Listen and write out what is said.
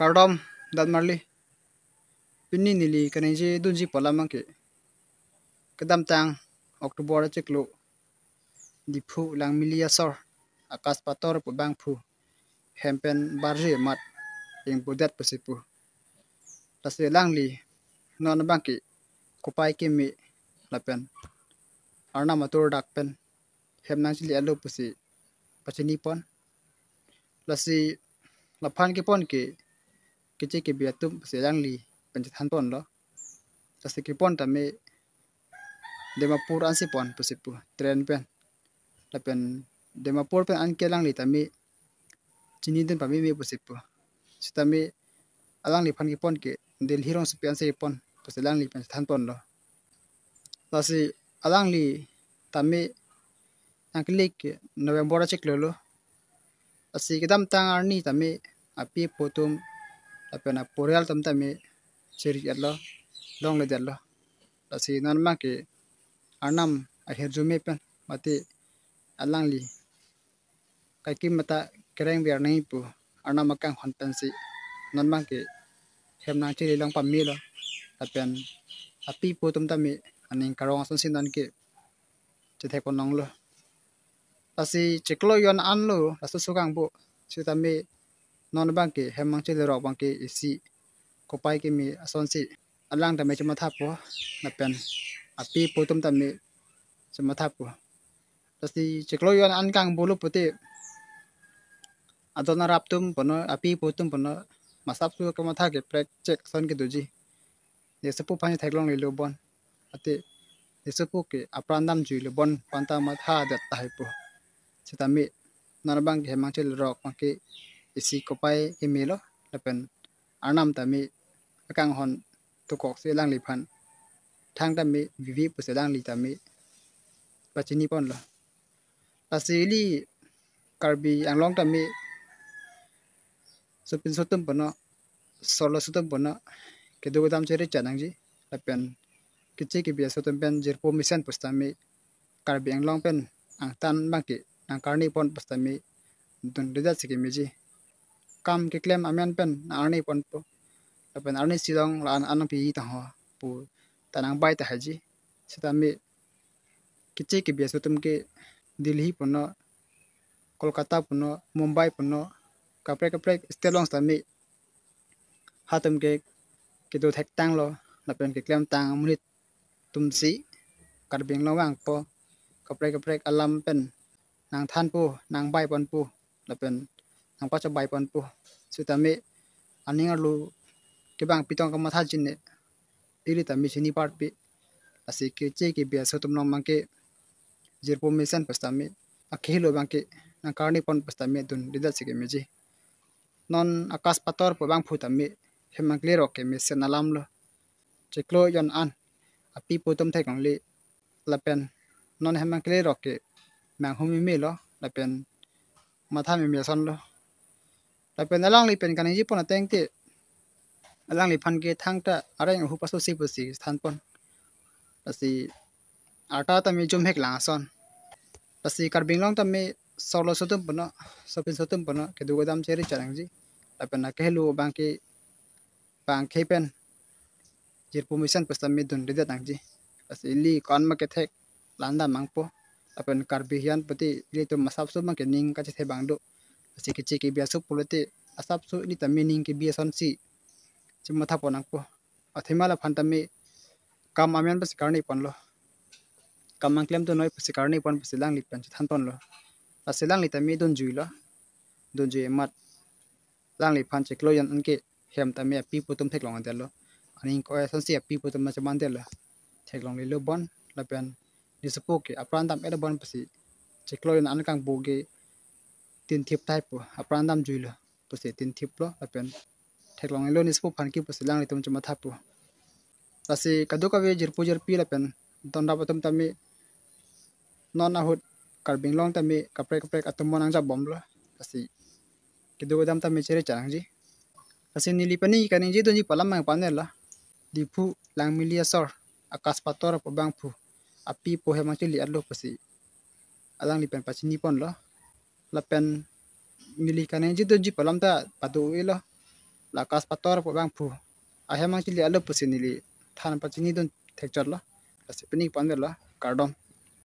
Kardom dan marli pini nili kanenji dunji polamang ke kedam tang Oktober ceklo dipu lang milia sor akas pator pu bang pu hempen barje mat yang budat pasipu tase langli non bangki kupai kimi lapen arna matur dakpen hemnang chili alo pusi pachini pon lasi lapan ki pon ke kiche ke biatum pusi langli penjatan pon lo tase ki pon tame Dimapur ansi pon pusipu tren pen lapen Dimapur pen an ke langli tame chini den pami me pusipu sitame alang li pan ki pon ke Delhi rong sepian se pon pusi langli penjatan pon lo lasi alang li tame angklik November cek lolo asi kedam tang arni tame api potom apen aporeal tam tame ceri atlo long le dello asi nan ma ke arnam akhir jume pen mati alang li kai kim mata kereng biar nai pu arnam makang hon pensi nan ma ke hemna ceri long pammi lo apen api potom tame aning karong son sin nan ke cethe konong lo asi ceklo yon an lo asu sukang bu sitame non bangke hemang chile rok bangke isi kopai ke mi asonsi alang tame chuma thapo napen api potom tame chuma thapo asi ceklo yon an kang bulu puti adona raptum pono api potom pono masap su ke matha ke prek cek son ke duji yesepu phani thaklong le lobon ate yesepu ke aprandam ju le bon panta matha dat taipo sitame non bangke hemang chile rok bangke isi kopai ke melo lapen arnam tami akang hon tukok se lang lipan thang tami vivi puse lang li tami pachini pon lo asili karbi anglong tami supin sotum pono solo sotum pono kedu dam chere chanangji lapen kiche ki bia sotum pen jirpo mission pustami karbi anglong pen ang tan bangki ang karni pon pustami dun deda sike meji kam ke claim amen pen arni pon po apen arni silong lan an pi ta ho pu tanang bai ta haji sitami kiche ke biasa tum ke Delhi puno Kolkata puno Mumbai puno kapre stelong stami hatum ke do thek tang lo lapen ke claim tang munit tumsi karbing lawang po kapre alam pen nang than pu nang bai pon pu lapen nang pa cha bai pon pu sitami aning lu ke bang pitong ka matha jinne iri tami sini part pi asi ke che ke bia sotum long mangke jirpo mission pastami akhilo bangke nang karni pon pastami dun dida sike meji non akas pator po bang phutami hemang klero ke mission alam lo cheklo yon an api potom thai kang le lapen non hemang klero ke mang humi me lo lapen matha me son lo lapen alang li pen kaniji pon atengte alang li phan ke thang ta areng hu paso si pusi than pon asi ata tami jum hek lang son asi karbing long tami solo sotum pono sopin sotum pono ke du godam cheri charangji lapen na kehlu bangki bang kepen jirpu mission pastami dun dida tangji asi li kon ma ke thek landa mangpo lapen karbi hian pati li tu masap su ma ke ning ka che bang do asi ke che ke bia su pulate asap su ni tami ning ke bia son si chimma tha ponang po athimala phantami kam amen pas karni pon lo kam mang klem to noi pas karni pon pas lang li pen than pon lo asilang li tami don jui lo don jui mat lang li phan cheklo yan anke hem tami api putum thek long andelo ani ko son si api putum ma chaman del thek long li lo bon la pen disapo ke aprandam eda bon pasi cheklo yan an kang boge tin thip type po aprandam jui lo pasi tin thip lo la pen thek long lo nispo phan ki pasi lang li tum chama thapu asi kadu ka ve jirpu jirpi la pen donda patum tami non ahut karbing long tami kapre atum monang ja bom lo asi kedu dam tami chere charangji asi nili pani kaninji donji palam mang panela dipu lang milia sor akas pator po bang pu api po he mangchili adlo pasi alang li pen pachini pon lo la pen nili kaninji donji palam ta padu lo la kas pator po bang phu a he mang chili alu pusin li than pa chini don thek chot lo la se pini pan de lo kardom